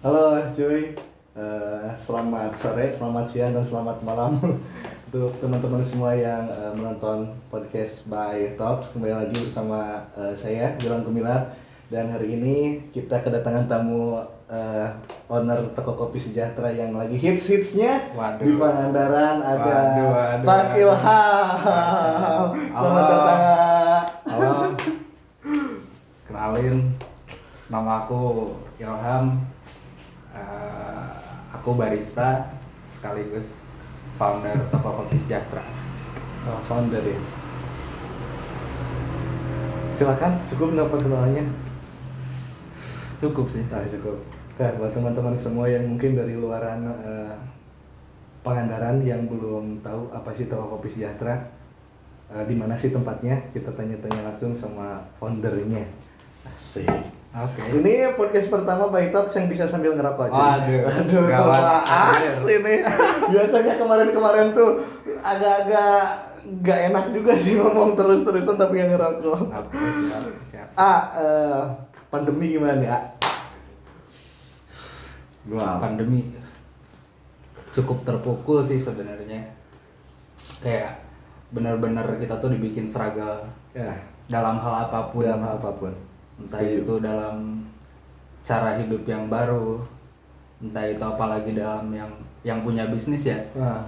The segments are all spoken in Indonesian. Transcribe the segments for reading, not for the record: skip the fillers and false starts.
Halo cuy. Selamat sore, selamat siang, dan selamat malam untuk teman-teman semua yang menonton podcast by Talks. Kembali lagi bersama saya, Gilang Gumilar. Dan hari ini kita kedatangan tamu owner toko kopi sejahtera yang lagi hits-hitsnya. Waduh. Di Pangandaran ada Waduh. Pak Ilham. Selamat datang. Halo. Kenalin, nama aku Ilham. Aku barista sekaligus founder toko kopi sejahtera. Oh, founder ya. Silakan, cukup dapat kenalannya. Cukup sih. Cukup. Nah, buat teman-teman semua yang mungkin dari luaran Pangandaran yang belum tahu apa sih toko kopi sejahtera, di mana sih tempatnya, kita tanya-tanya langsung sama foundernya. Asik. Oke. Ini podcast pertama by Talks yang bisa sambil ngerokok. Aduh, gawat ini. Biasanya kemarin-kemarin tuh agak-agak gak enak juga sih ngomong terus-terusan tapi yang ngerokok. Oke, siap. Pandemi gimana ya? Pandemi cukup terpukul sih sebenarnya. Kayak benar-benar kita tuh dibikin struggle Ya, dalam hal apapun. Entah Setuju. itu dalam cara hidup yang baru, entah itu apalagi dalam yang punya bisnis ya, Nah,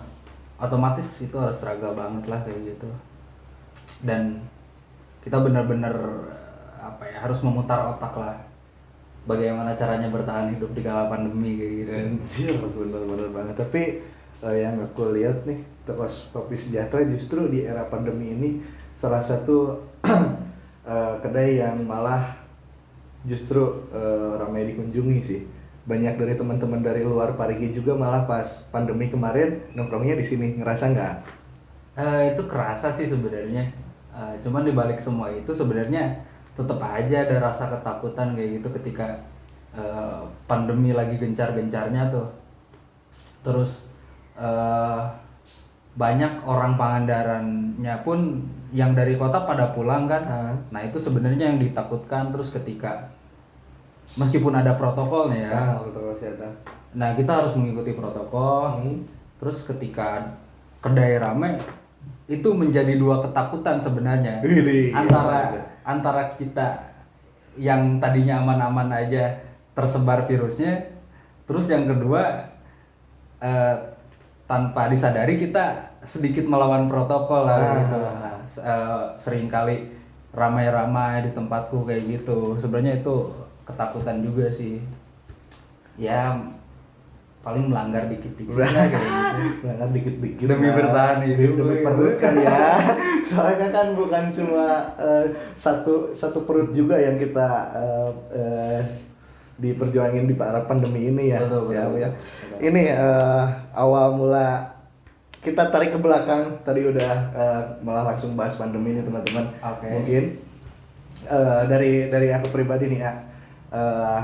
otomatis itu harus struggle banget lah kayak gitu. Dan kita benar-benar harus memutar otak lah, bagaimana caranya bertahan hidup di kala pandemi kayak gitu. anjir, bener-bener banget. Tapi yang aku lihat nih, toko kopi sejahtera justru di era pandemi ini salah satu kedai yang malah justru ramai dikunjungi sih. Banyak dari teman-teman dari luar Parigi juga malah pas pandemi kemarin nongkrongnya di sini. Ngerasa nggak? Itu kerasa sih sebenarnya. Cuman dibalik semua itu sebenarnya tetap aja ada rasa ketakutan kayak gitu ketika pandemi lagi gencar-gencarnya tuh. Terus banyak orang Pangandarannya pun yang dari kota pada pulang kan. Nah itu sebenarnya yang ditakutkan. Terus ketika meskipun ada protokol nih ya, Protokol kesehatan. nah kita harus mengikuti protokol. Terus ketika kedai rame itu menjadi dua ketakutan sebenarnya. Antara kita yang tadinya aman-aman aja tersebar virusnya, terus yang kedua tanpa disadari kita sedikit melawan protokol lah gitu. Seringkali ramai-ramai di tempatku kayak gitu. Sebenarnya itu ketakutan juga sih. Ya paling melanggar dikit-dikit lah kayak gitu. Melanggar dikit-dikit Demi bertahan hidup. Demi perut kan ya. Soalnya kan bukan cuma satu perut juga yang kita diperjuangin di para pandemi ini ya. Betul. Ini awal mula kita tarik ke belakang, tadi udah malah langsung bahas pandemi ini teman-teman. Oke. Mungkin dari aku pribadi nih ya,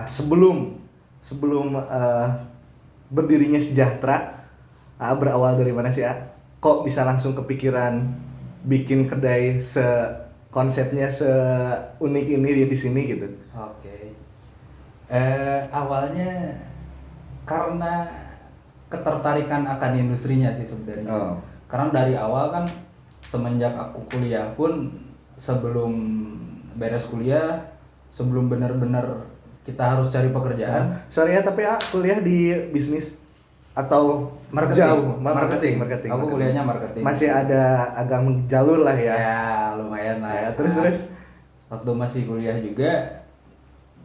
sebelum berdirinya Sejahtera, berawal dari mana sih ya? Kok bisa langsung kepikiran bikin kedai konsepnya seunik ini di sini gitu? Oke. Awalnya karena ketertarikan akan industrinya sih sebenarnya. Karena dari awal kan semenjak aku kuliah pun, sebelum beres kuliah, sebelum benar-benar kita harus cari pekerjaan. Sorry ya, tapi kuliah di bisnis atau jauh? Marketing. Aku kuliahnya marketing. Masih ada agak menjalur lah ya. Ya lumayan lah. Ya, terus. Waktu masih kuliah juga,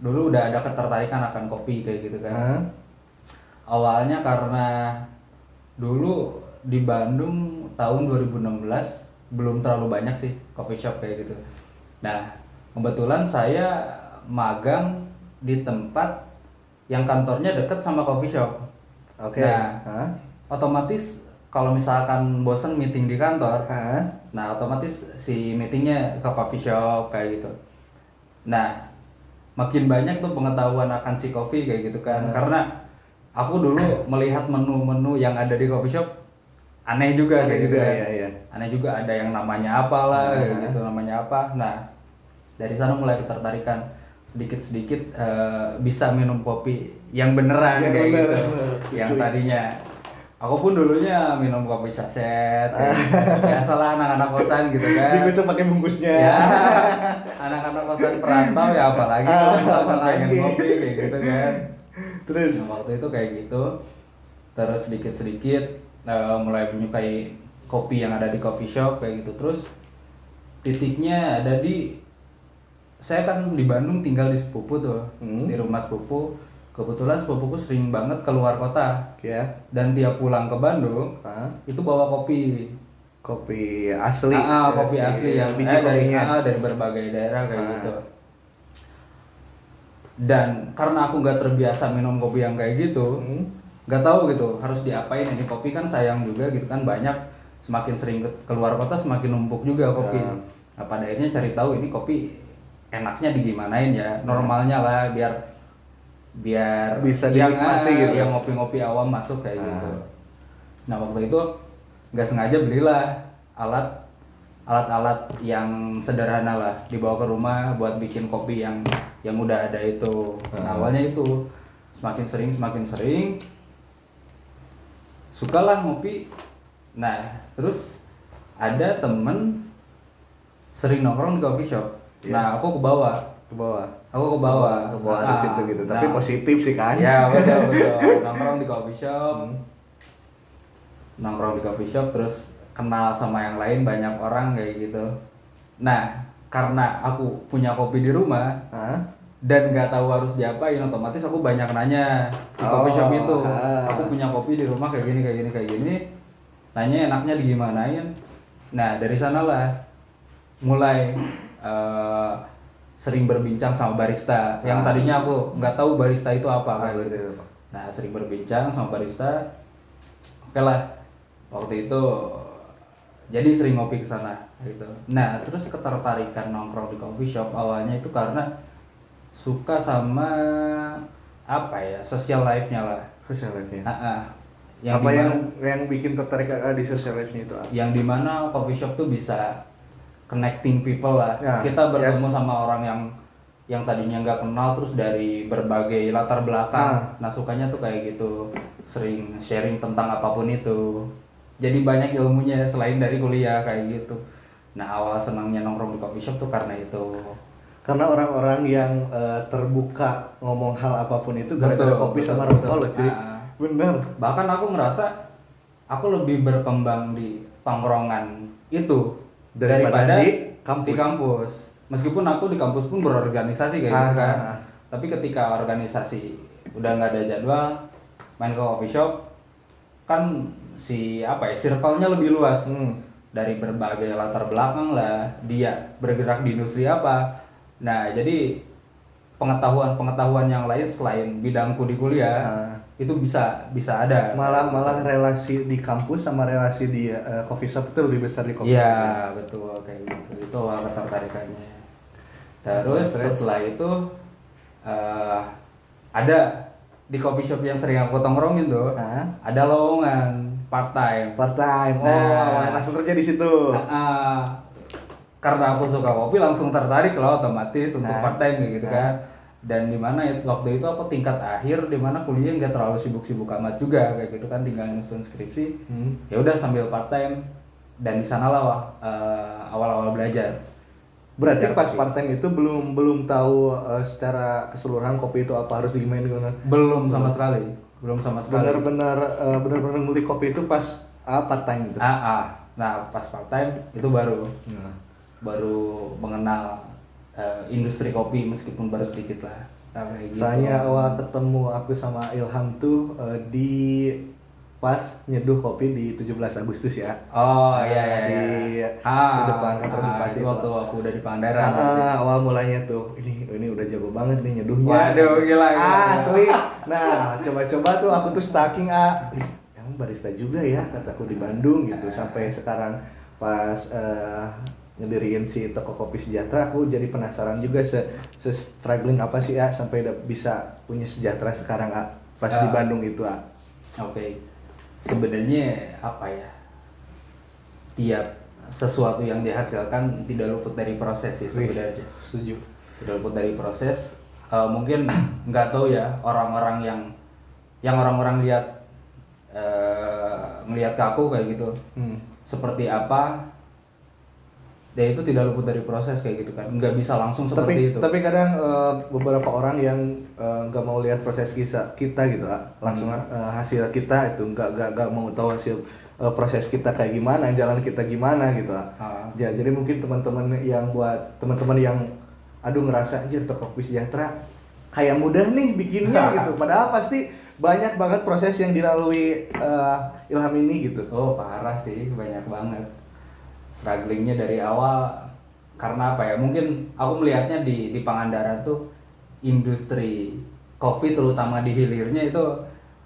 dulu udah ada ketertarikan akan kopi kayak gitu kan. Awalnya karena dulu di Bandung tahun 2016 belum terlalu banyak sih coffee shop kayak gitu. Nah, kebetulan saya magang di tempat yang kantornya deket sama coffee shop. Oke. Nah, otomatis kalau misalkan bosen meeting di kantor, nah otomatis si meetingnya ke coffee shop kayak gitu. Nah, makin banyak tuh pengetahuan akan si kopi kayak gitu kan. Karena aku dulu melihat menu-menu yang ada di coffee shop aneh juga kayak gitu kan. Iya. Aneh juga, ada yang namanya apalah kayak gitu, namanya apa. Nah, dari sana mulai ketertarikan. sedikit-sedikit bisa minum kopi yang beneran Yang kayak bener. gitu. Yang tadinya aku pun dulunya minum kopi saset kayak gitu. Biasalah anak-anak kosan gitu kan. Dikucuk pakai bungkusnya. Ya, anak-anak kosan perantau ya apalagi kalau misalkan pengen apalagi. kopi kayak gitu kan. Terus Nah, waktu itu kayak gitu, terus sedikit-sedikit mulai menyukai kopi yang ada di coffee shop kayak gitu. Terus titiknya ada saya kan di Bandung tinggal di sepupu tuh, di rumah sepupu. Kebetulan sepupuku sering banget keluar kota ya, dan tiap pulang ke Bandung itu bawa kopi. kopi asli. Kopi si asli yang biji kopinya. dari berbagai daerah kayak gitu. Dan karena aku nggak terbiasa minum kopi yang kayak gitu, nggak tahu gitu harus diapain. Ini kopi kan sayang juga gitu kan, banyak, semakin sering keluar kota semakin numpuk juga kopi. Nah, pada akhirnya cari tahu ini kopi enaknya digimanain ya, normalnya lah biar Bisa yang dinikmati gitu. yang ngopi-ngopi awam masuk kayak gitu. Nah waktu itu nggak sengaja belilah alat-alat yang sederhana lah, dibawa ke rumah buat bikin kopi yang udah ada itu. Nah, awalnya itu semakin sering sukalah ngopi. Nah terus ada temen sering nongkrong di coffee shop. Nah aku ke bawah Ke bawah di situ gitu. Tapi positif sih kan. Ya betul. Nongkrong di coffee shop terus kenal sama yang lain, banyak orang kayak gitu. Nah karena aku punya kopi di rumah dan nggak tahu harus diapain, otomatis aku banyak nanya di coffee shop itu. Aku punya kopi di rumah kayak gini, nanya enaknya digimanain. Nah dari sanalah mulai sering berbincang sama barista yang tadinya aku nggak tahu barista itu apa kayak gitu. Nah sering berbincang sama barista, oke lah waktu itu jadi sering ngopi ke sana gitu. Nah terus ketertarikan nongkrong di coffee shop awalnya itu karena suka sama social life-nya lah. Social life-nya. Yang apa yang bikin tertarik di social life-nya itu? Yang dimana coffee shop tuh bisa connecting people lah. Ya, Kita bertemu sama orang yang tadinya nggak kenal terus dari berbagai latar belakang. Nah sukanya tuh kayak gitu, sering sharing tentang apapun itu. Jadi banyak ilmunya selain dari kuliah kayak gitu. Nah awal senangnya nongkrong di coffee shop tuh karena itu. Karena orang-orang yang terbuka ngomong hal apapun itu gara-gara kopi sama rokok loh cuy. Bener. Bahkan aku ngerasa aku lebih berkembang di tongkrongan itu daripada di kampus. Meskipun aku di kampus pun berorganisasi kayak gitu kan. Tapi ketika organisasi udah nggak ada jadwal, main ke coffee shop kan circle-nya lebih luas. Dari berbagai latar belakang lah, dia bergerak di industri apa. Nah, jadi pengetahuan yang lain selain bidangku di kuliah itu bisa ada. Malah relasi di kampus sama relasi di coffee shop itu lebih besar di coffee shop. Iya, betul kayak gitu. Itu awal ketertarikannya. Terus setelah itu ada di coffee shop yang sering aku tongkrongin tuh, ada lowongan part time. Langsung kerja di situ. Karena aku suka kopi langsung tertarik lah otomatis untuk part time kayak gitu kan. Dan dimana waktu itu aku tingkat akhir, dimana kuliah nggak terlalu sibuk-sibuk amat juga kayak gitu kan, tinggal nyusun skripsi. Ya udah sambil part time, dan di sanalah awal-awal belajar. Berarti pas part time itu belum tahu secara keseluruhan kopi itu apa, harus gimana? Belum sama sekali. Benar-benar ngulik kopi itu pas part time itu. Nah pas part time itu baru mengenal industri kopi, meskipun baru sedikit lah. Gitu. Soalnya awal ketemu aku sama Ilham tuh di pas nyeduh kopi di 17 Agustus ya. Di depan kantor bupati itu. Waktu aku udah di Pangandaran. Awal mulanya tuh ini udah jago banget nih nyeduhnya. Waduh, gila. Asli. Nah, coba-coba tuh aku tuh stalking emang barista juga ya kataku di Bandung gitu. Sampai sekarang pas ngediriin si toko kopi sejahtera, aku jadi penasaran juga struggling apa sih sampai bisa punya sejahtera sekarang pas di Bandung itu. Oke. Sebenarnya tiap sesuatu yang dihasilkan tidak luput dari proses sih sebenarnya. Setuju. Tidak luput dari proses. mungkin nggak tahu ya orang-orang yang orang-orang lihat ngelihat ke aku kayak gitu seperti apa, ya itu tidak luput dari proses kayak gitu kan, nggak bisa langsung seperti itu. Tapi kadang beberapa orang yang nggak mau lihat proses kita gitu, langsung hasil kita itu nggak mau tahu hasil proses kita kayak gimana, jalan kita gimana gitu. Ya, jadi mungkin teman-teman yang aduh ngerasa anjir toko kopi sejahtera kayak mudah nih bikinnya gitu, padahal pasti banyak banget proses yang dilalui Ilham ini gitu. Oh parah sih, banyak banget strugglingnya dari awal. Karena apa ya, mungkin aku melihatnya di Pangandaran tuh industri kopi terutama di hilirnya itu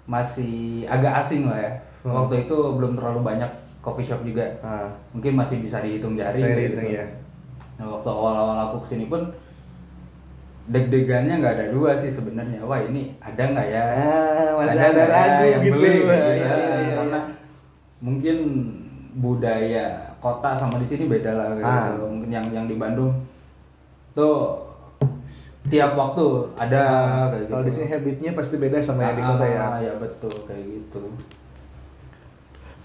masih agak asing lah ya. Waktu itu belum terlalu banyak coffee shop juga, mungkin masih bisa dihitung jari gitu. Ya. Nah, waktu awal-awal aku kesini pun deg-degannya nggak ada dua sih sebenarnya. Wah ini ada nggak ya? Masih ada ragu yang gitu. beli, gitu. Karena mungkin budaya kota sama di sini beda lah gitu. Mungkin yang di Bandung tuh tiap waktu ada kayak gitu. Kalau di sini habitnya pasti beda sama yang di kota ya. Ya betul kayak gitu.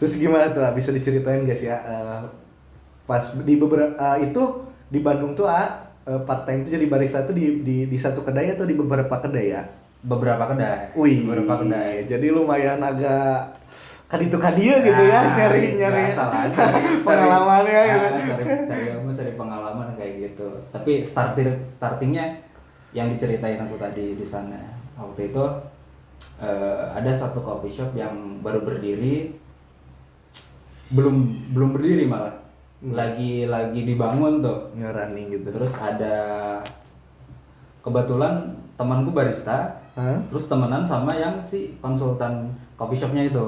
Terus gimana tuh? Bisa diceritain guys ya? Pas di beberapa itu di Bandung tuh part time tuh jadi barista tuh di satu kedai atau di beberapa kedai ya? Beberapa kedai. Wih, beberapa kedai. Jadi lumayan agak kaditu-kadia gitu ya, nyari pengalamannya gitu. Cari pengalaman kayak gitu. Tapi startingnya yang diceritain aku tadi di sana. Waktu itu ada satu coffee shop yang baru berdiri, belum berdiri malah. Lagi dibangun tuh. Ngerani gitu. Terus ada kebetulan temanku barista, terus temenan sama yang si konsultan coffee shopnya itu.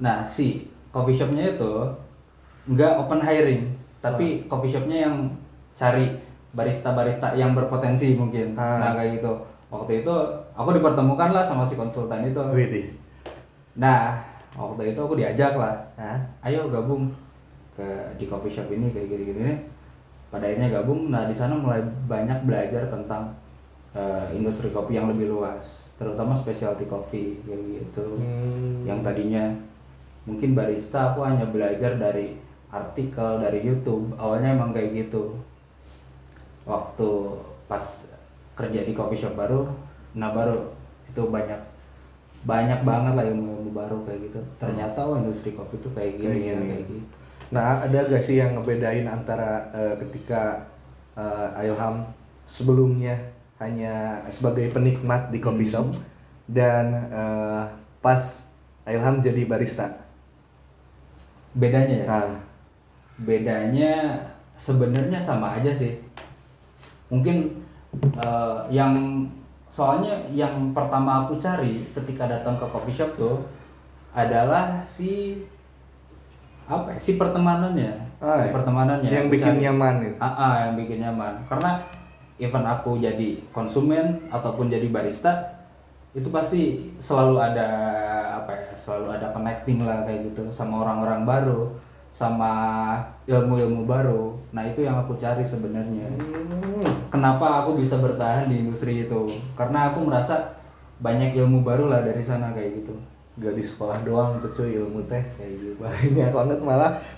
Nah si coffee shopnya itu nggak open hiring, tapi coffee shopnya yang cari barista yang berpotensi mungkin. Nah kayak gitu. Waktu itu aku dipertemukan lah sama si konsultan itu. Nah waktu itu aku diajak lah, ayo gabung di coffee shop ini kayak gini-gini. Pada akhirnya gabung. Nah di sana mulai banyak belajar tentang industri kopi yang lebih luas, terutama specialty coffee kayak gitu. Yang tadinya mungkin barista aku hanya belajar dari artikel, dari YouTube. Awalnya emang kayak gitu. Waktu pas kerja di coffee shop baru itu banyak banget lah ilmu baru kayak gitu. Ternyata industri kopi itu kayak gini. Kayak gitu. Nah, ada gak sih yang ngebedain antara ketika Ilham sebelumnya hanya sebagai penikmat di coffee shop dan pas Ilham jadi barista? Bedanya ya? Bedanya sebenarnya sama aja sih. Mungkin soalnya yang pertama aku cari ketika datang ke coffee shop tuh adalah si pertemanannya. Yang bikin nyaman itu. Yang bikin nyaman. Karena even aku jadi konsumen ataupun jadi barista, itu pasti selalu ada connecting lah kayak gitu sama orang-orang baru, sama ilmu-ilmu baru. Nah itu yang aku cari sebenarnya. Kenapa aku bisa bertahan di industri itu? Karena aku merasa banyak ilmu baru lah dari sana kayak gitu. Gak di sekolah doang tuh cuy ilmu teh kayak gitu. Banyak banget,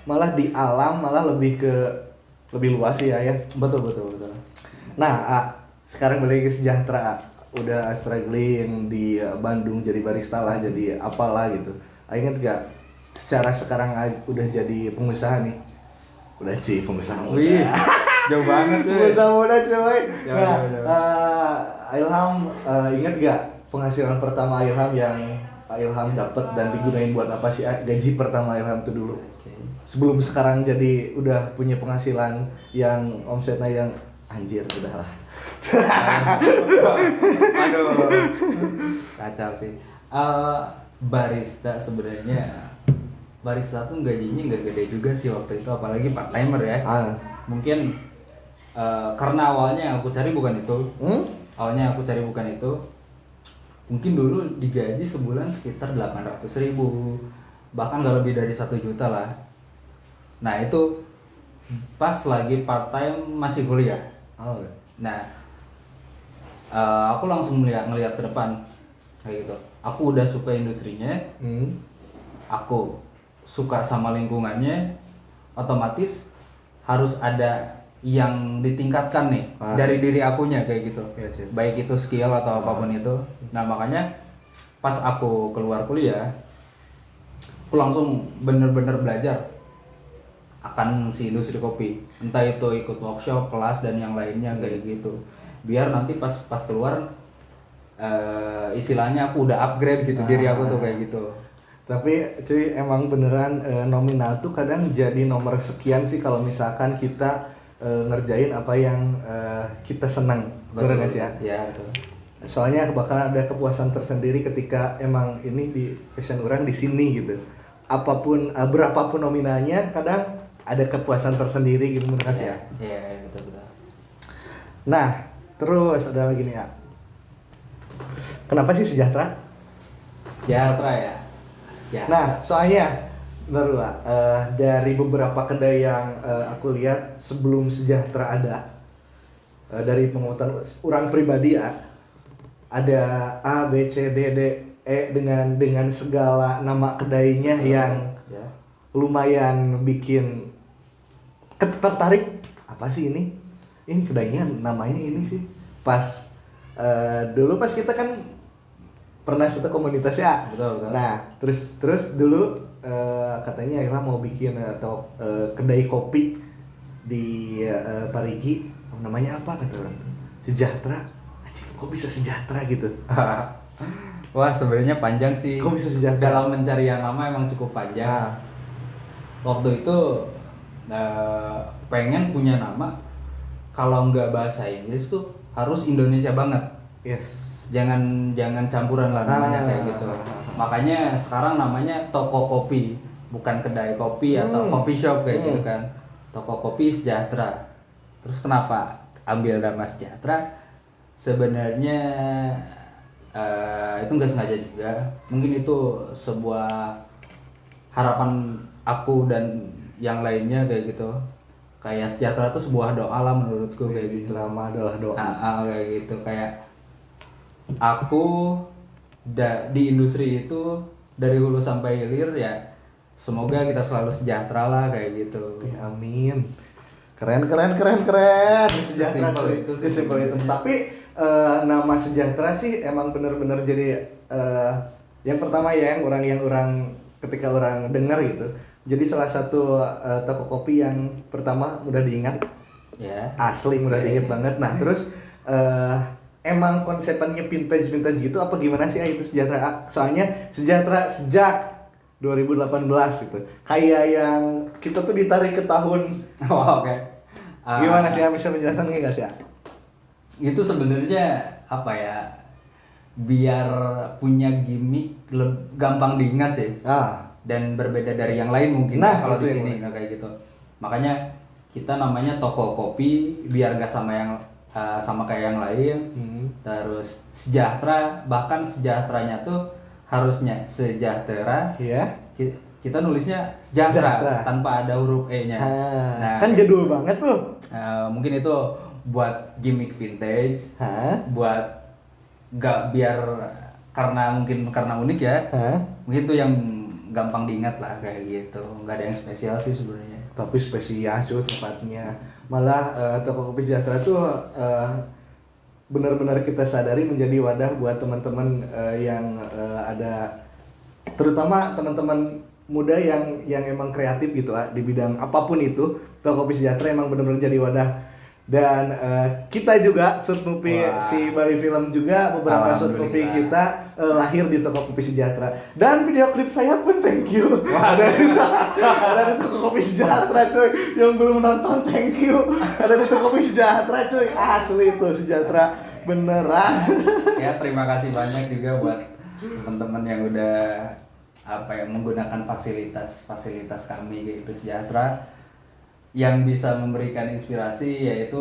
malah di alam malah lebih luas ya. Betul. Nah, sekarang balik ke sejahtera. Udah struggling di Bandung jadi barista lah, jadi apalah gitu. Ingat gak secara sekarang udah jadi pengusaha nih? Udah sih pengusaha muda. Wih, jauh banget cuy. Pengusaha muda cuy. Jauh. Ilham ingat gak penghasilan pertama Ilham yang Ilham dapat dan digunain buat apa sih? Gaji pertama Ilham tuh dulu. Sebelum sekarang jadi udah punya penghasilan yang omsetnya yang anjir udahlah. Aduh, kacau sih. Barista sebenarnya tuh gajinya nggak gede juga sih waktu itu, apalagi part timer ya. Mungkin karena awalnya aku cari bukan itu. Mungkin dulu digaji sebulan sekitar 800.000, bahkan nggak lebih dari 1 juta lah. Nah itu pas lagi part time masih kuliah. Nah aku langsung ngelihat ke depan kayak gitu. Aku udah suka industrinya, aku suka sama lingkungannya, otomatis harus ada yang ditingkatkan nih dari diri akunya kayak gitu. Yes. Baik itu skill atau apapun itu. Nah makanya pas aku keluar kuliah, aku langsung bener-bener belajar akan si industri kopi. Entah itu ikut workshop, kelas dan yang lainnya kayak gitu. Biar nanti pas keluar istilahnya aku udah upgrade gitu diri aku tuh kayak gitu. Tapi cuy emang beneran nominal tuh kadang jadi nomor sekian sih kalau misalkan kita ngerjain apa yang kita senang. Bener gak sih ya? Iya betul. Soalnya bakal ada kepuasan tersendiri ketika emang ini di passion orang di sini gitu. Apapun berapapun nominalnya kadang ada kepuasan tersendiri gitu bener gak sih ya? Iya betul. Nah, terus ada lagi nih ya. Kenapa sih sejahtera? Sejahtera ya. Nah, soalnya bentar dulu, dari beberapa kedai yang aku lihat sebelum sejahtera ada, dari pengamatan orang pribadi ya, ada A, B, C, D, D, E dengan segala nama kedainya yang lumayan bikin tertarik. Apa sih ini? Ini kedainya namanya ini sih. Pas dulu pas kita kan pernah satu komunitas ya. Betul. Nah, terus dulu katanya Ira mau bikin atau kedai kopi di Parigi. Namanya apa kata orang tuh? Sejahtera. Anjir, kok bisa sejahtera gitu? Wah, sebenarnya panjang sih. Kok bisa sejahtera? Dalam mencari yang lama emang cukup panjang. Waktu itu pengen punya nama kalau nggak bahasa Inggris tuh harus Indonesia banget. Yes. Jangan campuran lah namanya kayak gitu. Makanya sekarang namanya toko kopi, bukan kedai kopi atau coffee shop kayak gitu kan. Toko kopi sejahtera. Terus kenapa ambil nama sejahtera? Sebenarnya itu nggak sengaja juga. Mungkin itu sebuah harapan aku dan yang lainnya kayak gitu. Kayak sejahtera itu sebuah doa lah menurutku kayak gitu. Nama adalah doa. Kayak gitu, kayak aku di industri itu dari hulu sampai hilir ya, semoga kita selalu sejahtera lah kayak gitu. Ya, amin. Keren. Sejahtera itu. Tapi nama sejahtera sih emang bener-bener jadi yang pertama ya yang orang ketika orang dengar gitu. Jadi salah satu toko kopi yang pertama mudah diingat. Ya. Asli mudah diingat banget. Nah, terus emang konsepnya vintage gitu apa gimana sih itu sejahtera? Soalnya sejahtera sejak 2018 gitu. Kayak yang kita tuh ditarik ke tahun. Oh, oke. Gimana sih, bisa menjelaskan nggak sih? Itu sebenarnya apa ya? Biar punya gimmick gampang diingat sih. Dan berbeda dari yang lain mungkin kalau di sini kayak gitu. Makanya kita namanya toko kopi biar nggak sama kayak yang lain. Terus sejahtera, bahkan sejahteranya tuh harusnya sejahtera. Iya. Kita nulisnya sejahtera tanpa ada huruf E-nya. Nah, kan jadul banget tuh. Mungkin itu buat gimmick vintage. Buat biar karena unik ya. Mungkin itu yang gampang diingat lah kayak gitu. Nggak ada yang spesial sih sebenarnya. Tapi spesial cuy tempatnya. Malah toko kopi sejahtera tuh benar-benar kita sadari menjadi wadah buat teman-teman yang ada, terutama teman-teman muda yang emang kreatif gitu di bidang apapun itu. Toko kopi sejahtera emang benar-benar jadi wadah. Dan kita juga Short Movie si Bali Film juga beberapa short movie kita lahir di toko kopi sejahtera. Dan video klip saya pun thank you ada di toko kopi sejahtera cuy. Yang belum nonton thank you, ada di toko kopi sejahtera cuy. Asli itu sejahtera beneran. Ya terima kasih banyak juga buat teman-teman yang udah menggunakan fasilitas kami yaitu sejahtera, yang bisa memberikan inspirasi yaitu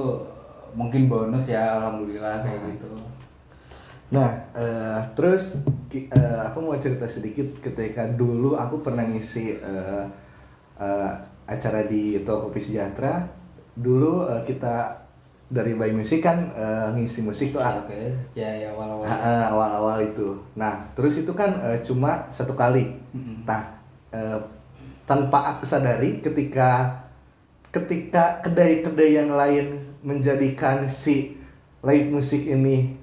mungkin bonus ya, alhamdulillah kayak gitu. Nah, terus aku mau cerita sedikit ketika dulu aku pernah ngisi acara di toko kopi sejahtera. Dulu kita dari By Music kan ngisi musik tuh Oke. Ya awal-awal. awal-awal itu. Nah terus itu kan cuma 1 kali. Nah tanpa aku sadari ketika kedai-kedai yang lain menjadikan si live musik ini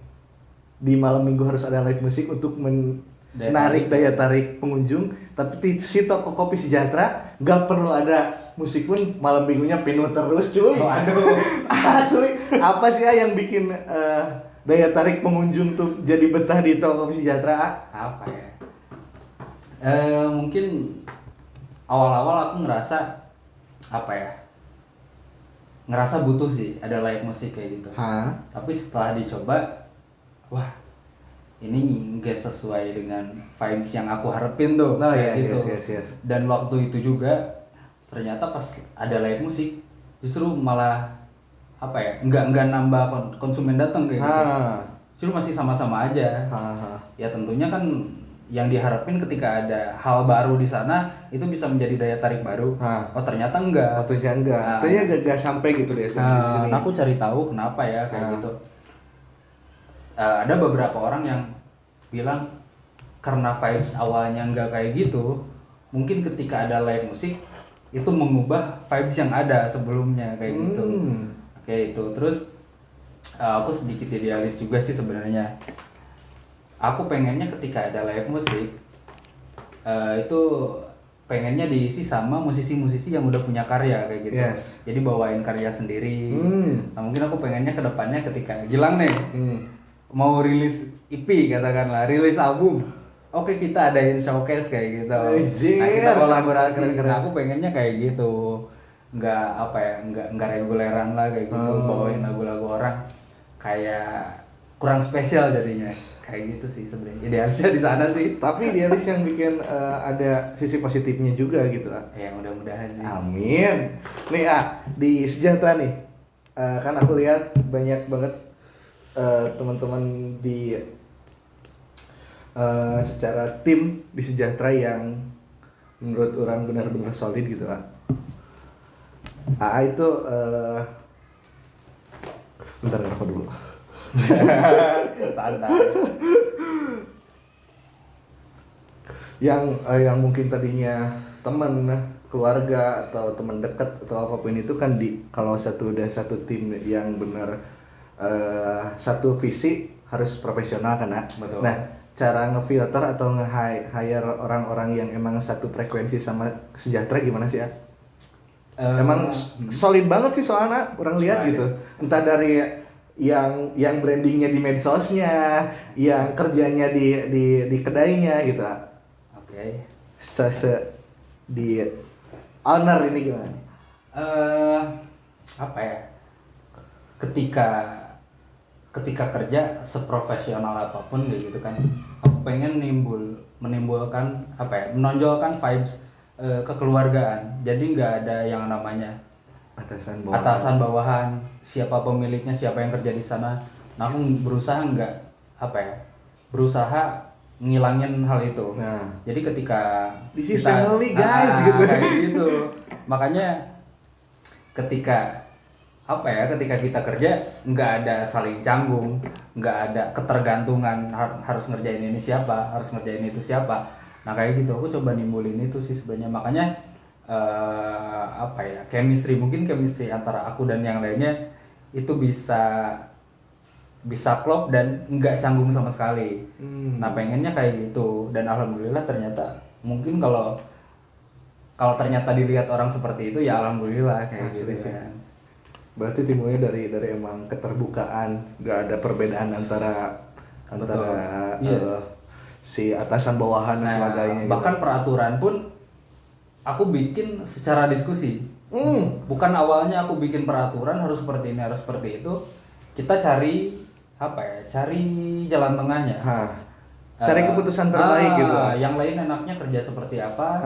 di malam minggu harus ada live musik untuk menarik daya tarik pengunjung, tapi si toko kopi Sejahtera nggak perlu ada musik pun malam minggunya penuh terus cuy. Oh, aduh. Asli apa sih yang bikin daya tarik pengunjung tuh jadi betah di toko kopi Sejahtera? Apa ya? Mungkin awal-awal aku ngerasa apa ya? Ngerasa butuh sih ada live musik kayak gitu. Tapi setelah dicoba, wah ini nggak sesuai dengan vibes yang aku harapin tuh kayak gitu. Yes. Dan waktu itu juga ternyata pas ada live musik justru malah apa ya? Nggak nambah konsumen datang kayak gitu. Justru masih sama-sama aja. Ya tentunya kan yang diharapin ketika ada hal baru di sana itu bisa menjadi daya tarik baru. Oh ternyata enggak. Ternyata enggak sampai gitu deh. Aku cari tahu kenapa ya kayak gitu. Ada beberapa orang yang bilang karena vibes awalnya enggak kayak gitu, mungkin ketika ada live musik itu mengubah vibes yang ada sebelumnya kayak gitu. Oke itu. Terus aku sedikit idealis juga sih sebenarnya. Aku pengennya ketika ada live musik itu pengennya diisi sama musisi-musisi yang udah punya karya kayak gitu. Jadi bawain karya sendiri. Nah mungkin aku pengennya kedepannya ketika Gilang nih mau rilis EP katakanlah, rilis album. Oke kita adain showcase kayak gitu. Nah kita kolaborasi. Nah aku pengennya kayak gitu. Nggak apa ya, nggak reguleran lah kayak gitu. Bawain lagu-lagu orang kayak kurang spesial jadinya. Kayak gitu sih sebenarnya. Idealisnya di sana sih. Tapi idealis yang bikin ada sisi positifnya juga gitu. Ya mudah-mudahan sih. Amin. Nih di Sejahtera nih. Kan aku lihat banyak banget teman-teman di secara tim di Sejahtera yang menurut orang benar-benar solid gitu lah. itu bentar ngerokok dulu. Santai. Yang mungkin tadinya teman, keluarga atau teman dekat atau apapun itu kan kalau udah satu tim yang benar satu visi harus profesional kan. Betul. Nah cara ngefilter atau nge-hire orang-orang yang emang satu frekuensi sama Sejahtera gimana sih ya? Emang solid banget sih soalnya orang lihat gitu. Entah dari yang brandingnya di medsosnya, yang kerjanya di kedainya gitu. Oke. Di owner ini gimana? Apa ya? Ketika kerja seprofesional apapun kayak gitu kan, aku pengen menimbulkan apa ya? Menonjolkan vibes kekeluargaan. Jadi nggak ada yang namanya atasan bawahan, siapa pemiliknya, siapa yang kerja di sana. Nah, aku berusaha ngilangin hal itu. Nah, jadi ketika this is family guys gitu. Kayak gitu. Makanya ketika kita kerja nggak ada saling canggung, nggak ada ketergantungan harus ngerjain ini siapa, harus ngerjain itu siapa. Nah kayak gitu aku coba nimbulin itu sih sebenarnya. Makanya chemistry antara aku dan yang lainnya itu bisa klop dan nggak canggung sama sekali. Nah pengennya kayak gitu, dan alhamdulillah ternyata mungkin kalau ternyata dilihat orang seperti itu ya alhamdulillah kayak gitu kan. Berarti timbulnya dari emang keterbukaan, nggak ada perbedaan antara si atasan bawahan dan sebagainya. Bahkan gitu. Peraturan pun aku bikin secara diskusi. Bukan awalnya aku bikin peraturan harus seperti ini, harus seperti itu. Kita cari jalan tengahnya. Cari keputusan terbaik gitu. Yang lain enaknya kerja seperti apa?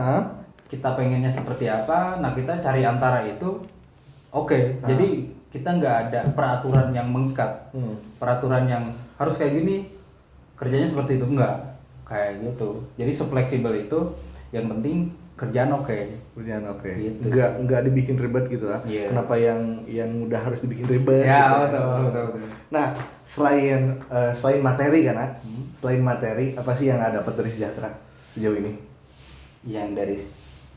Kita pengennya seperti apa? Nah kita cari antara itu. Oke. Jadi kita nggak ada peraturan yang mengikat. Peraturan yang harus kayak gini, kerjanya seperti itu enggak. Kayak gitu. Jadi sefleksibel itu yang penting kerjaan oke. Kerjaan oke. Gitu Nggak dibikin ribet gitu lah. Iya. Kenapa yang udah harus dibikin ribet? Ya, gitu betul. Nah, selain materi kan, selain materi apa sih yang ada dapat dari Sejahtera sejauh ini? Yang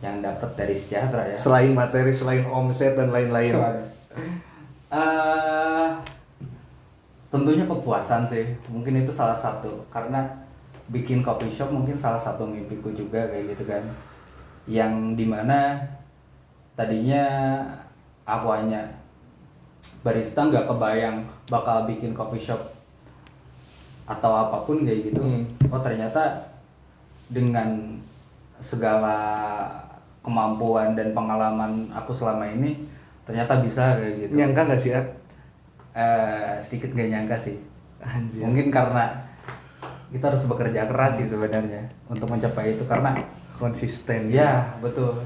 dapat dari Sejahtera ya. Selain materi, selain omset dan lain-lain. Tentunya kepuasan sih, mungkin itu salah satu, karena bikin coffee shop mungkin salah satu mimpiku juga kayak gitu kan, yang dimana tadinya aku hanya barista, nggak kebayang bakal bikin coffee shop atau apapun kayak gitu. Oh ternyata dengan segala kemampuan dan pengalaman aku selama ini ternyata bisa kayak gitu. Nyangka nggak sih ya? Sedikit gak nyangka sih. Anjir. Mungkin karena kita harus bekerja keras sih sebenarnya untuk mencapai itu, karena Konsisten. ya betul.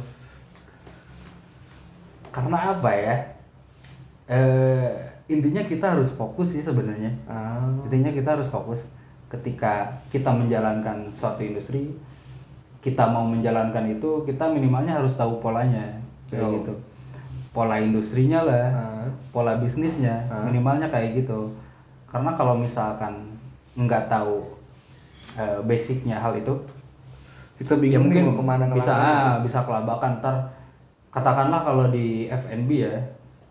Karena apa ya? Intinya kita harus fokus sih sebenarnya. Intinya kita harus fokus ketika kita menjalankan suatu industri. Kita mau menjalankan itu, kita minimalnya harus tahu polanya kayak gitu. Pola industrinya lah, pola bisnisnya, minimalnya kayak gitu. Karena kalau misalkan nggak tahu basicnya hal itu, kita bingung nih mau kemana bisa kelabakan. Ntar katakanlah kalau di F&B ya,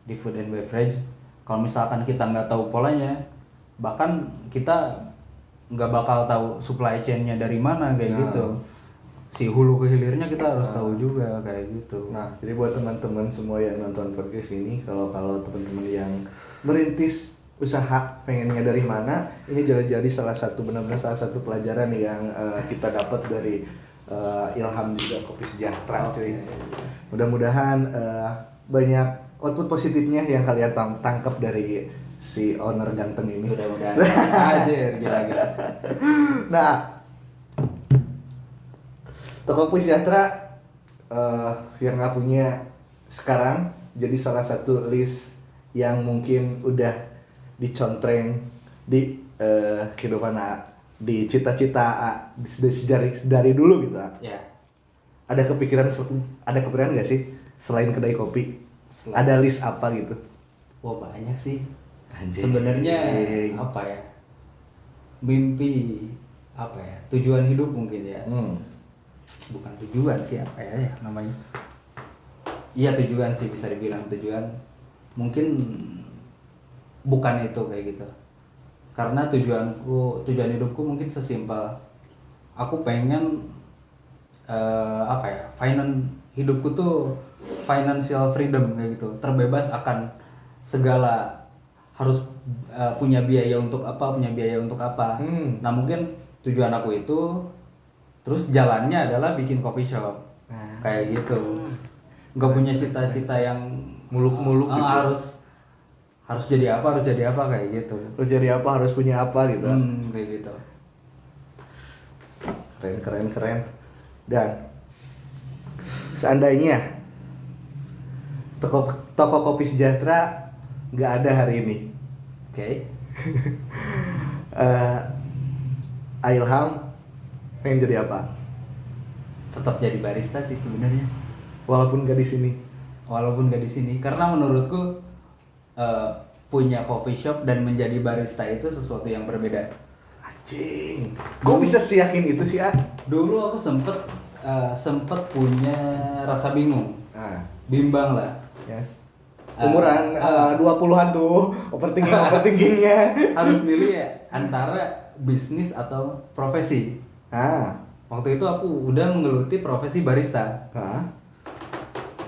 di food and beverage, kalau misalkan kita nggak tahu polanya, bahkan kita nggak bakal tahu supply chainnya dari mana kayak gitu. Si hulu ke hilirnya kita harus tahu juga kayak gitu. Nah, jadi buat teman-teman semua yang nonton podcast ini, kalau teman-teman yang merintis usaha pengennya dari mana, ini jadi benar-benar salah satu pelajaran yang kita dapat dari Ilham juga Kopi Sejahtera, cuy. Mudah-mudahan banyak output positifnya yang kalian tangkap dari si owner ganteng ini. Mudah-mudahan. Anjir, gila. Nah, Toko Kopi Sejahtera yang aku punya sekarang jadi salah satu list yang mungkin udah dicontreng di kehidupan di cita-cita dari dulu gitu. Ya. Ada kepikiran nggak sih selain kedai kopi? Ada list apa gitu? Wah banyak sih. Anjing. Sebenarnya apa ya? Mimpi apa ya? Tujuan hidup mungkin ya. Bukan tujuan sih, apa ya namanya? Iya tujuan sih, bisa dibilang tujuan. Mungkin bukan itu kayak gitu. Karena tujuan hidupku mungkin sesimpel aku pengen hidupku tuh financial freedom kayak gitu, terbebas akan segala harus punya biaya untuk apa. Nah mungkin tujuan aku itu, terus jalannya adalah bikin coffee shop kayak gitu. Nggak punya cita-cita yang muluk-muluk gitu. harus jadi apa kayak gitu. Harus jadi apa, harus punya apa gitu. Kayak gitu. Keren. Dan seandainya toko Kopi Sejahtera nggak ada hari ini, Oke. Ilham pengen jadi apa? Tetap jadi barista sih sebenarnya. Walaupun nggak di sini. Karena menurutku punya coffee shop dan menjadi barista itu sesuatu yang berbeda. Anjing. Kok bisa yakin itu sih, ah? Dulu aku sempet punya rasa bingung. Bimbang lah. Yes. Umuran 20-an tuh, overthinkingnya. Harus milih ya antara bisnis atau profesi. Waktu itu aku udah menggeluti profesi barista.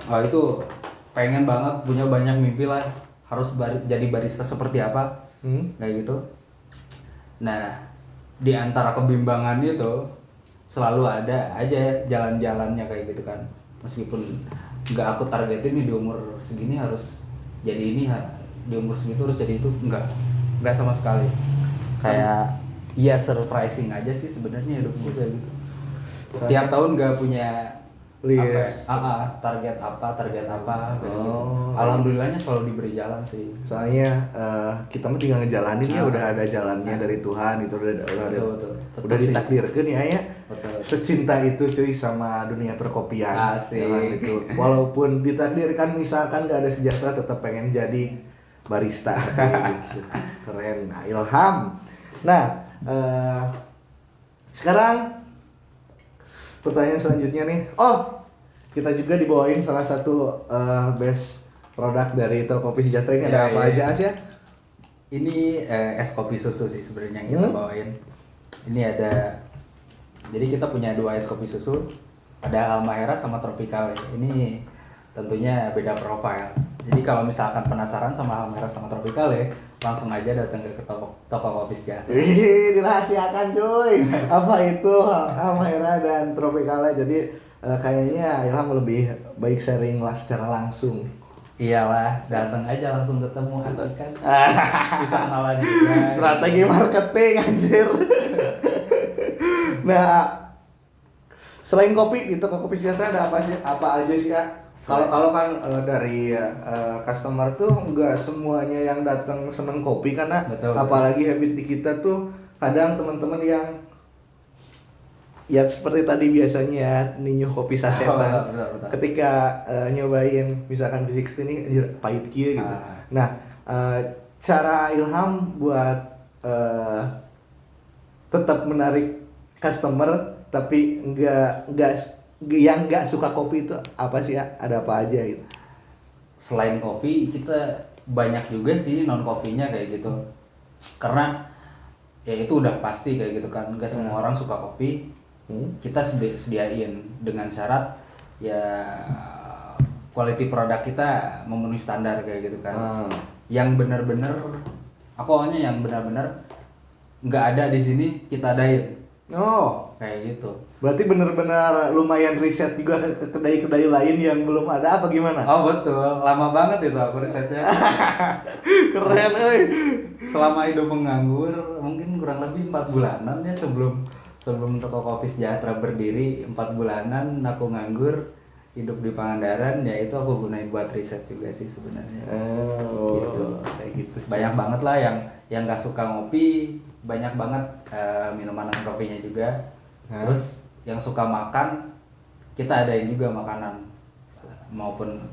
Itu pengen banget, punya banyak mimpi lah, harus jadi barista seperti apa, kayak gitu. Nah, di antara kebimbangan itu selalu ada aja jalan-jalannya kayak gitu kan. Meskipun nggak aku targetin nih di umur segini harus jadi ini, di umur segitu harus jadi itu, nggak sama sekali. Kayak ya surprising aja sih sebenarnya hidupku kayak gitu. Setiap tahun nggak punya list. Target apa kayak gitu. Oh. Alhamdulillahnya selalu diberi jalan sih. Soalnya kita mah tinggal ngejalanin ya, udah ada jalannya dari Tuhan itu Betul. udah ditakdirkan ya. Betul. Secinta itu cuy sama dunia perkopian. Asik. Jalan itu. Walaupun ditakdirkan misalkan gak ada sejahtera, tetap pengen jadi barista gitu. Keren. Nah, Ilham. Nah, sekarang pertanyaan selanjutnya nih. Kita juga dibawain salah satu best produk dari Tokopi Sejahtera ini. Ada apa aja Asya? Ini es kopi susu sih sebenarnya yang kita bawain. Ini ada, jadi kita punya 2 es kopi susu. Ada Halmahera sama Tropicale. Ini tentunya beda profile. Jadi kalau misalkan penasaran sama Halmahera sama Tropicale, langsung aja datang ke toko kopi Sejahtera. Dirahasiakan cuy. Apa itu Halmahera dan Tropicale? Jadi kayaknya Ilham lebih baik sharing lah secara langsung. Iyalah, datang aja langsung ketemu, asik kan. Bisa kenalan juga. Strategi marketing anjir. Nah, selain kopi di toko kopi Sejahtera ada apa aja sih ya? Kalau kan dari customer tuh nggak semuanya yang datang seneng kopi karena Betul. Apalagi habit di kita tuh kadang teman-teman yang ya seperti tadi biasanya ninyuh kopi sasetan. Betul. Ketika nyobain misalkan B60 ini anjir, pahit kia gitu. Nah, cara Ilham buat tetap menarik customer tapi yang nggak suka kopi itu apa sih ya? Ada apa aja gitu? Selain kopi, kita banyak juga sih non kopinya kayak gitu. Karena ya itu udah pasti kayak gitu kan, nggak semua orang suka kopi. Kita sediain dengan syarat ya quality produk kita memenuhi standar kayak gitu kan. Yang benar-benar awalnya yang benar-benar nggak ada di sini kita adain. Kayak gitu. Berarti benar-benar lumayan riset juga ke kedai-kedai lain yang belum ada apa gimana? Betul, lama banget itu aku risetnya. Keren euy. Selama hidup menganggur mungkin kurang lebih 4 bulanan ya, sebelum toko kopi Sejahtera berdiri 4 bulanan aku nganggur hidup di Pangandaran, ya itu aku gunain buat riset juga sih sebenarnya. Gitu. Kayak gitu. Banyak banget lah yang nggak suka ngopi, banyak banget minuman non kopinya juga. Terus yang suka makan, kita adain juga makanan maupun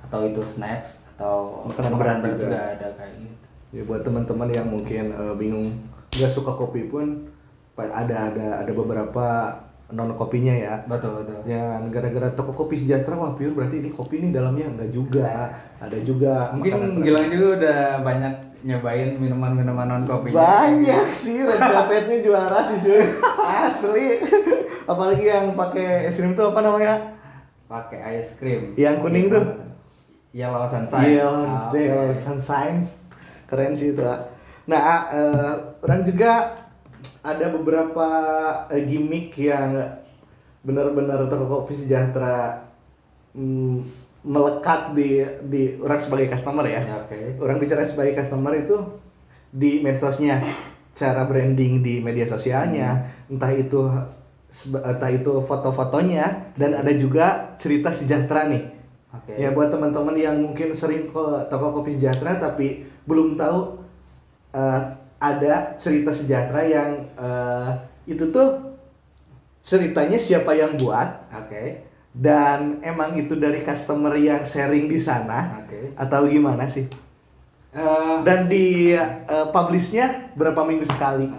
atau itu snacks atau makanan berat juga ada kayak gitu. Ya buat teman-teman yang mungkin bingung nggak suka kopi pun ada beberapa non kopinya ya. Betul. Ya gara-gara toko kopi Sejahtera wah pure berarti ini kopi ini dalamnya enggak juga. Ada juga mungkin Gilang juga udah banyak nyobain minuman non kopi. Banyak sih, Red Velvetnya juara sih cuy. Asli. Apalagi yang pakai es krim tuh apa namanya? Pakai es krim. Yang kuning tuh. Yellow Sunshine. Yellow Sunshine. Keren sih itu. Nah, orang juga ada beberapa gimmick yang benar-benar toko kopi Sejahtera melekat di orang sebagai customer ya. Orang bicara sebagai customer itu di medsosnya, cara branding di media sosialnya, entah itu foto-fotonya, dan ada juga cerita Sejahtera nih. Ya buat teman-teman yang mungkin sering ke toko kopi Sejahtera tapi belum tahu ada cerita Sejahtera yang itu tuh ceritanya siapa yang buat. Dan emang itu dari customer yang sharing di sana atau gimana sih? Dan di publishnya berapa minggu sekali?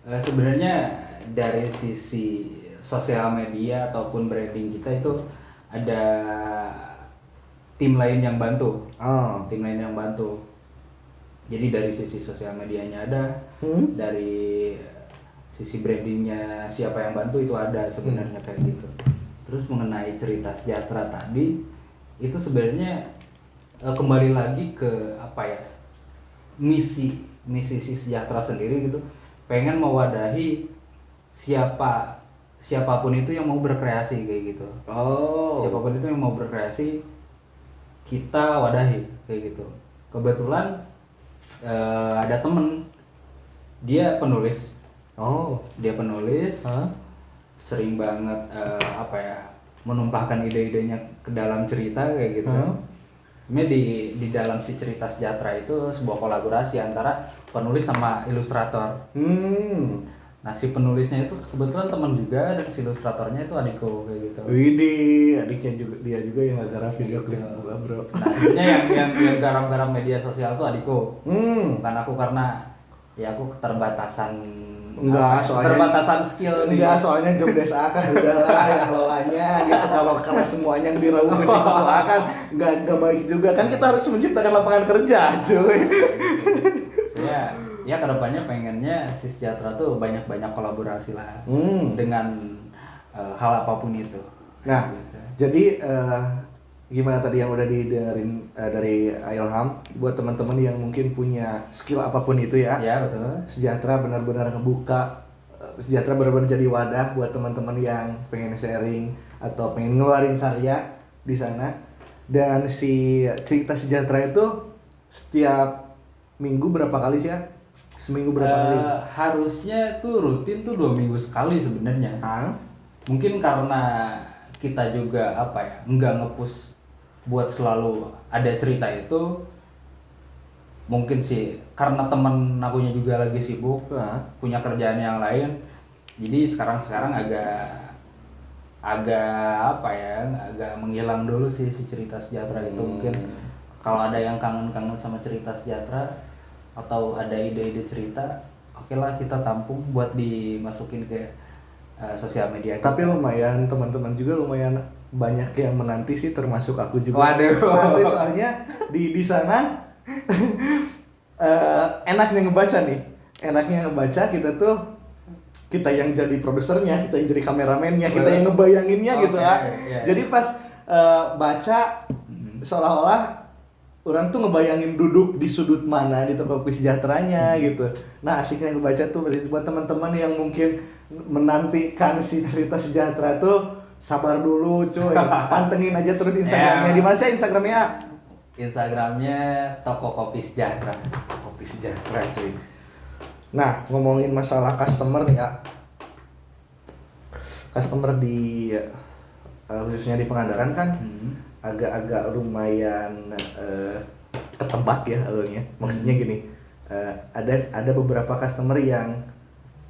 Sebenarnya dari sisi sosial media ataupun branding kita itu ada tim lain yang bantu. Jadi dari sisi sosial medianya ada, dari sisi brandingnya siapa yang bantu itu ada sebenarnya kayak gitu. Terus mengenai cerita Sejahtera tadi itu sebenarnya kembali lagi ke apa ya, misi si Sejahtera sendiri gitu, pengen mewadahi siapapun itu yang mau berkreasi kayak gitu. Siapapun itu yang mau berkreasi kita wadahi kayak gitu. Kebetulan ada temen dia penulis. Sering banget menumpahkan ide-idenya ke dalam cerita kayak gitu. Sebenarnya di dalam si cerita Sejahtera itu sebuah kolaborasi antara penulis sama ilustrator. Nah si penulisnya itu kebetulan teman juga dan si ilustratornya itu adikku kayak gitu. Widih, adiknya juga, dia juga yang garap video klip gua, bro. Nah sebenarnya yang garap-garap media sosial itu adikku. Bukan aku, karena ya aku keterbatasan. Enggak, soalnya keterbatasan skill nih. Enggak, soalnya job desk A kan udahlah yang lolanya gitu. Kalau semuanya yang diraup ke si Kuku A kan enggak baik juga. Kan kita harus menciptakan lapangan kerja, cuy. Ya kedepannya pengennya si Sejahtera tuh banyak-banyak kolaborasi lah dengan hal apapun itu. Nah, gitu. Jadi gimana tadi yang udah didengerin dari Ilham, buat teman-teman yang mungkin punya skill apapun itu ya. Ya betul. Sejahtera benar-benar ngebuka, Sejahtera benar-benar jadi wadah buat teman-teman yang pengen sharing atau pengen ngeluarin karya di sana. Dan si cerita Sejahtera itu setiap minggu berapa kali sih ya? Seminggu berapa kali? Harusnya tuh rutin tuh 2 minggu sekali sebenarnya. Mungkin karena kita juga nggak nge-push buat selalu ada cerita itu. Mungkin sih karena temen akunya juga lagi sibuk, punya kerjaan yang lain. Jadi sekarang agak menghilang dulu sih si cerita Sejahtera itu. Mungkin kalau ada yang kangen-kangen sama cerita Sejahtera atau ada ide-ide cerita, oke lah kita tampung buat dimasukin ke sosial media kita. Tapi lumayan, teman-teman juga lumayan banyak yang menanti sih, termasuk aku juga. Waduh. Pasti soalnya di sana enaknya ngebaca kita tuh, kita yang jadi produsernya, kita yang jadi kameramennya, kita yang ngebayanginnya gitu ya. Yeah. Jadi pas baca seolah-olah orang tuh ngebayangin duduk di sudut mana di toko kopi Sejahteranya gitu. Nah asiknya ngebaca tuh buat teman-teman yang mungkin menantikan si cerita Sejahtera tuh, sabar dulu cuy, pantengin aja terus Instagramnya. Di mana sih Instagramnya? Instagramnya Toko Kopi Sejahtera. Kopi Sejahtera cuy. Nah ngomongin masalah customer nih ya, customer di khususnya di Pangandaran kan agak-agak lumayan ketebak ya alurnya. Maksudnya gini, ada beberapa customer yang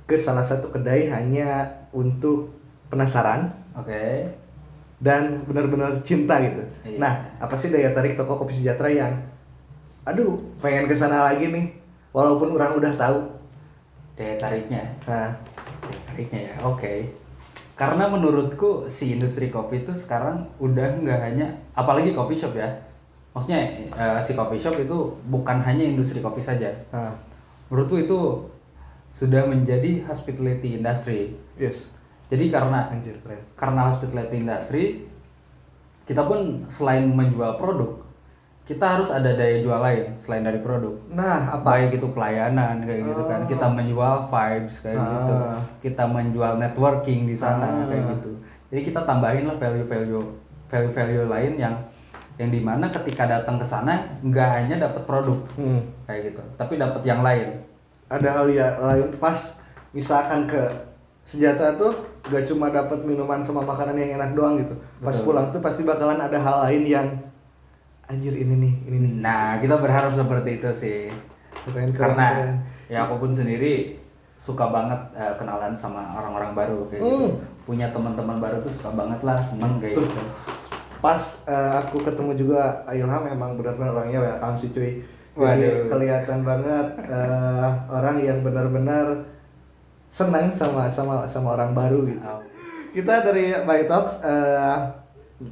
ke salah satu kedai hanya untuk penasaran. Oke. Dan benar-benar cinta gitu. Iya. Nah, apa sih daya tarik toko kopi Sejahtera yang aduh, pengen ke sana lagi nih walaupun orang udah tahu? Daya tariknya. Nah, Daya tariknya ya. Oke. Karena menurutku si industri kopi itu sekarang udah nggak hanya, apalagi coffee shop ya. Maksudnya si coffee shop itu bukan hanya industri kopi saja. Menurutku itu sudah menjadi hospitality industry. Yes. Jadi karena hospitality industry, kita pun selain menjual produk, kita harus ada daya jual lain selain dari produk. Nah, apa? Baik itu pelayanan kayak gitu kan. Kita menjual vibes kayak gitu. Kita menjual networking di sana kayak gitu. Jadi kita tambahin lah value lain yang dimana ketika datang ke sana nggak hanya dapat produk kayak gitu, tapi dapat yang lain. Ada hal yang lain pas misalkan ke Sejahtera tuh gak cuma dapat minuman sama makanan yang enak doang gitu. Pas pulang tuh pasti bakalan ada hal lain yang anjir ini nih. Nah, kita berharap seperti itu sih. Karena ya aku pun sendiri suka banget kenalan sama orang-orang baru kayak gitu. Punya teman-teman baru tuh suka banget lah, seneng kayak gitu. Pas aku ketemu juga Ilham, emang benar-benar orangnya welcome sih cuy. Jadi kelihatan banget orang yang benar-benar senang sama orang baru gitu. Kita dari By Talks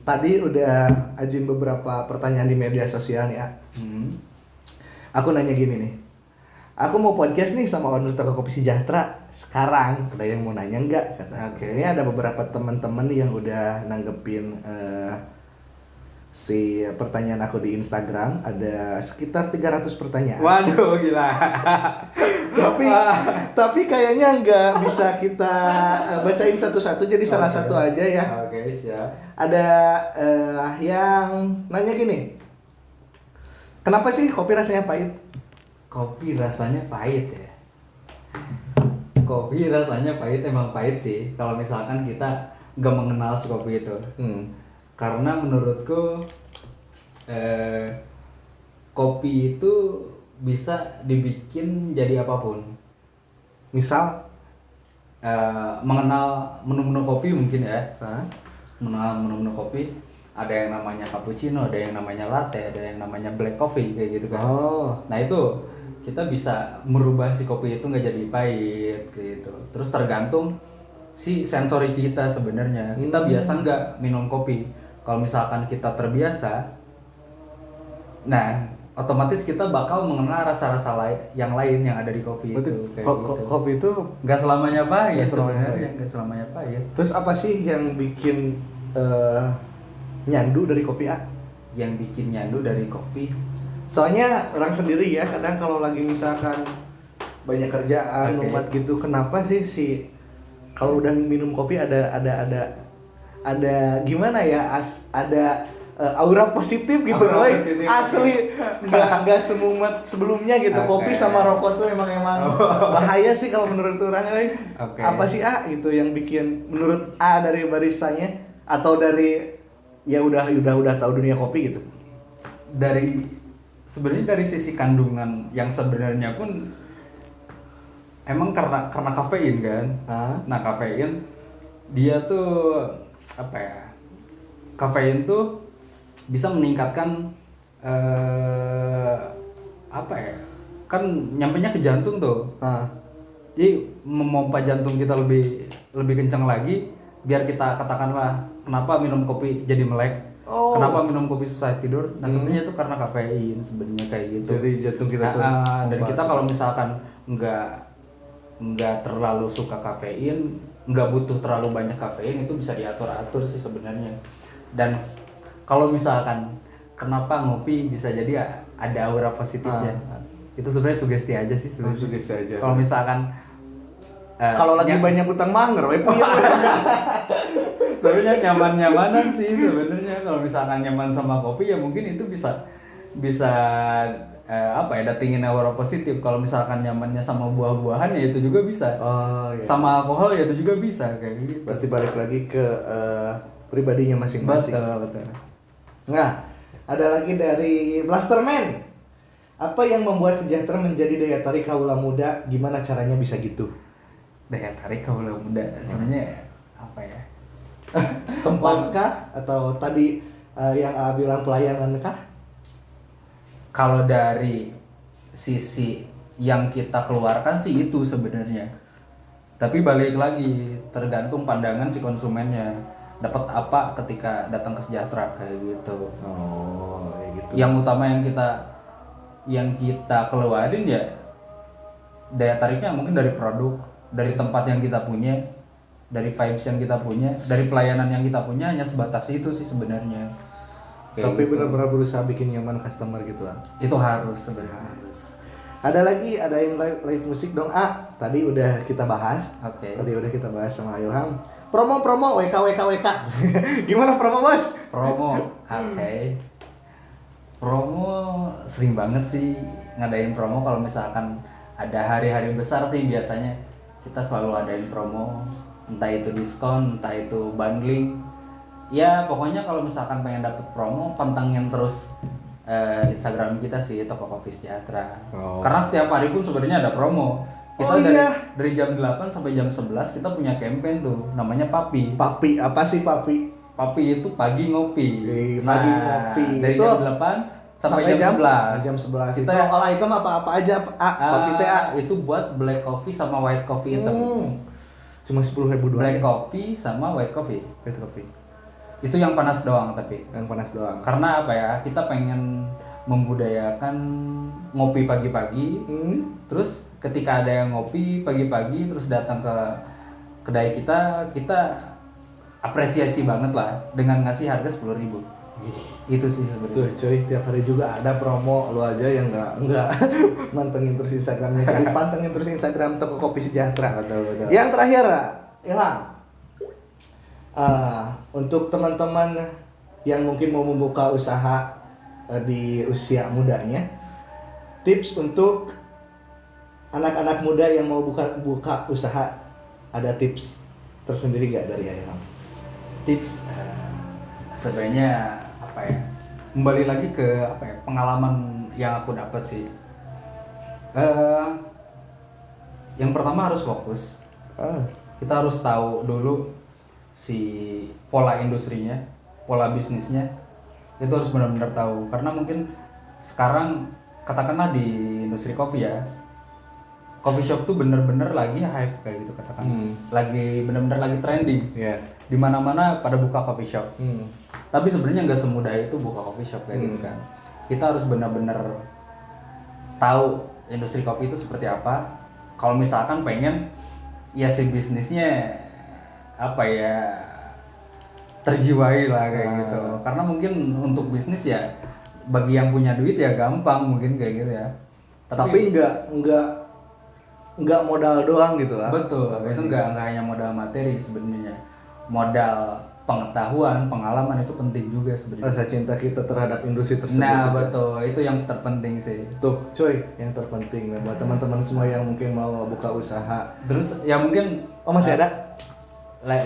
tadi udah ajuin beberapa pertanyaan di media sosial nih ya. Aku nanya gini nih, aku mau podcast nih sama owner toko kopi Sejahtera sekarang, ada yang mau nanya nggak? Kata. Ini ada beberapa teman-teman yang udah nanggepin si pertanyaan aku di Instagram, ada sekitar 300 pertanyaan. Waduh, gila. tapi kayaknya nggak bisa kita bacain satu-satu, jadi salah satu aja ya. Oke, siap. Ada yang nanya gini, kenapa sih kopi rasanya pahit? Kopi rasanya pahit ya. Kopi rasanya pahit, emang pahit sih. Kalau misalkan kita nggak mengenal si kopi itu. Karena menurutku kopi itu bisa dibikin jadi apapun. Misal mengenal menu-menu kopi mungkin ya. Hah? Mengenal menu-menu kopi, ada yang namanya cappuccino, ada yang namanya latte, ada yang namanya black coffee kayak gitu kan. Nah itu kita bisa merubah si kopi itu nggak jadi pahit gitu. Terus tergantung si sensori kita sebenarnya. Kita biasa nggak minum kopi. Kalau misalkan kita terbiasa, nah otomatis kita bakal mengenal rasa-rasa yang lain yang ada di kopi itu. Kayak gitu. Kopi itu nggak selamanya pahit nggak selamanya sebenarnya, pahit. nggak selamanya pahit. Terus apa sih yang bikin nyandu dari kopi A? Yang bikin nyandu dari kopi, Soalnya orang sendiri ya, kadang kalau lagi misalkan banyak kerjaan, umat gitu, kenapa sih kalau udah minum kopi ada gimana ya, ada aura positif gitu, Aura woy. positif, Asli nggak semumet sebelumnya gitu. Kopi sama rokok tuh emang bahaya sih kalau menurut orang, woy. Apa sih A gitu yang bikin menurut A dari baristanya atau dari ya udah tahu dunia kopi gitu? sebenarnya dari sisi kandungan yang sebenarnya pun emang karena kafein kan. Nah kafein dia tuh apa ya, kafein tuh bisa meningkatkan apa ya, kan nyampenya ke jantung tuh. Jadi memompa jantung kita lebih kencang lagi, biar kita katakanlah kenapa minum kopi jadi melek. Kenapa minum kopi susah tidur? Nah sebenarnya itu karena kafein sebenarnya kayak gitu. Jadi jantung kita tuh. Dan kita kalau misalkan nggak terlalu suka kafein, nggak butuh terlalu banyak kafein, itu bisa diatur-atur sih sebenarnya. Dan kalau misalkan kenapa ngopi bisa jadi ada aura positifnya, itu sebenarnya sugesti aja sih sebenarnya. Sugesti aja. Kalau misalkan kalau lagi banyak utang manger, sebenarnya nyaman-nyamanan sih sebenarnya. Kalau misalkan nyaman sama kopi ya mungkin itu bisa apa ya, datingin aura positif. Kalau misalkan nyamannya sama buah-buahan ya itu juga bisa. Iya. Sama alkohol ya itu juga bisa kayak gitu. Berarti balik lagi ke pribadinya masing-masing. Betul. Nah, ada lagi dari Blasterman. Apa yang membuat Sejahtera menjadi daya tarik kaula muda? Gimana caranya bisa gitu? Daya tarik kaula muda sebenarnya apa ya? Tempatkah atau tadi yang bilang pelayanan kah? Kalau dari sisi yang kita keluarkan sih itu sebenarnya. Tapi balik lagi tergantung pandangan si konsumennya. Dapat apa ketika datang ke Sejahtera kayak gitu. Kayak gitu. Yang utama yang kita keluarin ya daya tariknya mungkin dari produk, dari tempat yang kita punya, dari vibes yang kita punya, dari pelayanan yang kita punya, hanya sebatas itu sih sebenarnya. Tapi gitu. Benar-benar berusaha bikin nyaman customer gitu kan. Itu harus sebenarnya. Ada yang live musik dong. Tadi udah kita bahas. Tadi udah kita bahas sama Ilham. Promo WK. Gimana promo, Bos? Promo. Promo sering banget sih ngadain promo. Kalau misalkan ada hari-hari besar sih biasanya kita selalu adain promo, entah itu diskon, entah itu bundling. Ya pokoknya kalau misalkan pengen dapet promo, pantengin terus Instagram kita sih, Toko Kopi Sejahtera. Karena setiap hari pun sebenarnya ada promo. Kita dari jam 8 sampai jam 11 kita punya campaign tuh, namanya Papi. Papi, apa sih Papi? Papi itu pagi ngopi. Pagi ngopi. Dari jam 8 sampai jam 11. Jam 11. Kita itu olah item apa aja, Papi teh itu buat black coffee sama white coffee hitam. Cuma 10.000 doang. Black coffee sama white coffee. White coffee. Itu yang panas doang tapi. Yang panas doang. Karena apa ya? Kita pengen membudayakan ngopi pagi-pagi. Terus ketika ada yang ngopi pagi-pagi terus datang ke kedai kita apresiasi banget lah dengan ngasih harga 10.000. Itu sih sebenarnya. Tuh cuy, tiap hari juga ada promo. Lu aja yang enggak mantengin terus Instagramnya. Pantengin terus Instagram Toko Kopi Sejahtera. Betul. Yang terakhir, Ilham. Untuk teman-teman yang mungkin mau membuka usaha di usia mudanya, tips untuk anak-anak muda yang mau buka usaha, ada tips tersendiri nggak dari Ilham? tips sebenarnya apa ya, kembali lagi ke apa ya, pengalaman yang aku dapat sih. Yang pertama harus fokus. Kita harus tahu dulu si pola industrinya, pola bisnisnya, itu harus benar-benar tahu. Karena mungkin sekarang katakanlah di industri kopi ya, coffee shop tuh bener-bener lagi hype kayak gitu katakan, lagi bener-bener lagi trending. Di mana-mana pada buka coffee shop. Tapi sebenarnya nggak semudah itu buka coffee shop kayak gitu kan. Kita harus benar-benar tahu industri kopi itu seperti apa. Kalau misalkan pengen ya si bisnisnya apa ya, terjiwai lah kayak gitu. Karena mungkin untuk bisnis ya bagi yang punya duit ya gampang mungkin kayak gitu ya. Tapi enggak modal doang gitu lah. Betul, itu enggak hanya modal materi sebenarnya. Modal pengetahuan, pengalaman itu penting juga sebenarnya. Rasa cinta kita terhadap industri tersebut. Nah, juga. betul, itu yang terpenting sih. Tuh, coy, yang terpenting buat teman-teman semua yang mungkin mau buka usaha. Terus ya mungkin masih ada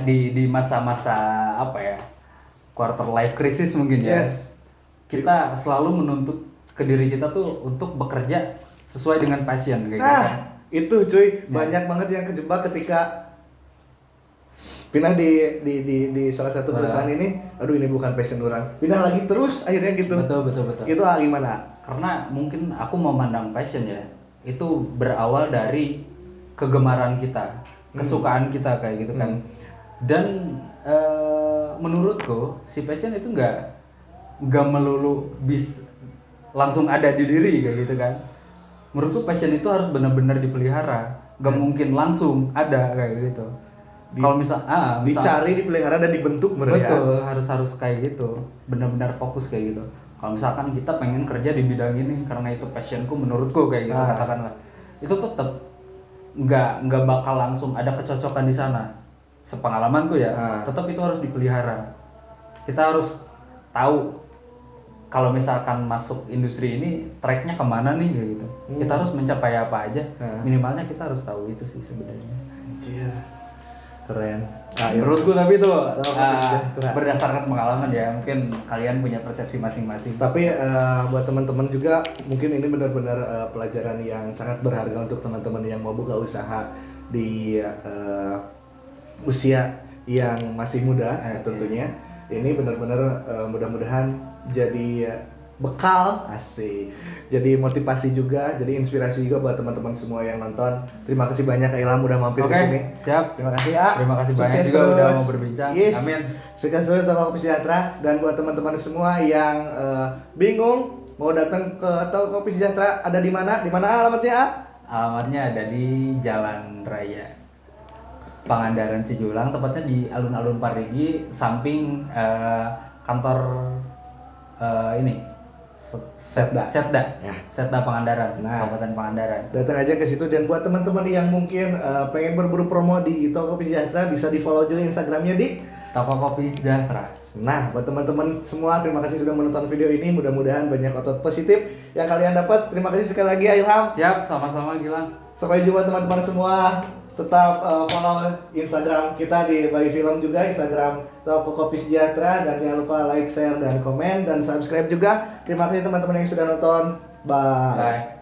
di masa-masa apa ya, quarter life crisis mungkin ya. Kita selalu menuntut ke diri kita tuh untuk bekerja sesuai dengan passion kayak gitu kan. Itu cuy, banyak banget yang kejebak ketika pindah di salah satu perusahaan ini. Aduh, ini bukan passion orang. Pindah lagi terus akhirnya gitu. Betul. Itu gimana? Karena mungkin aku memandang passion ya, itu berawal dari kegemaran kita, kesukaan kita kayak gitu kan. Dan menurutku si passion itu nggak melulu langsung ada di diri kayak gitu kan. Menurutku passion itu harus benar-benar dipelihara, nggak mungkin langsung ada kayak gitu. Kalau dicari, dipelihara dan dibentuk mereka. Betul, harus kayak gitu, benar-benar fokus kayak gitu. Kalau misalkan kita pengen kerja di bidang ini karena itu passionku, menurutku kayak gitu katakanlah, itu tetap nggak bakal langsung ada kecocokan di sana. Sepengalamanku ya, tetap itu harus dipelihara. Kita harus tahu kalau misalkan masuk industri ini tracknya kemana nih kayak gitu. Kita harus mencapai apa aja. Minimalnya kita harus tahu itu sih sebenarnya. Anjir. Keren. Menurutku tapi itu berdasarkan pengalaman ya, mungkin kalian punya persepsi masing-masing. Tapi buat teman-teman juga mungkin ini benar-benar pelajaran yang sangat berharga untuk teman-teman yang mau buka usaha di usia yang masih muda tentunya. Ini benar-benar mudah-mudahan jadi bekal, asik. Jadi motivasi juga, jadi inspirasi juga buat teman-teman semua yang nonton. Terima kasih banyak Kak Ilham udah mampir ke sini. Siap. Terima kasih ya. Terima kasih Sukses banyak juga terus. udah mau berbincang. Yes. Amin. Sukses terus Toko Kopi Sejahtera, dan buat teman-teman semua yang bingung mau datang ke Toko Kopi Sejahtera ada di mana? Di mana alamatnya? Alamatnya ada di Jalan Raya Pangandaran Cijulang, tepatnya di alun-alun Parigi, samping kantor ini Setda Pangandaran, Kabupaten Pangandaran. Datang aja ke situ, dan buat teman-teman yang mungkin pengen berburu promo di Toko Kopi Sejahtera bisa di follow juga Instagramnya di Toko Kopi Sejahtera. Nah, buat teman-teman semua, terima kasih sudah menonton video ini. Mudah-mudahan banyak otot positif yang kalian dapat. Terima kasih sekali lagi Ilham. Siap, sama-sama Gilang. Sampai jumpa teman-teman semua. Tetap follow Instagram kita di Bayi Film juga, Instagram Toko Kopi Sejahtera, dan jangan lupa like, share, dan komen, dan subscribe juga. Terima kasih teman-teman yang sudah nonton. Bye.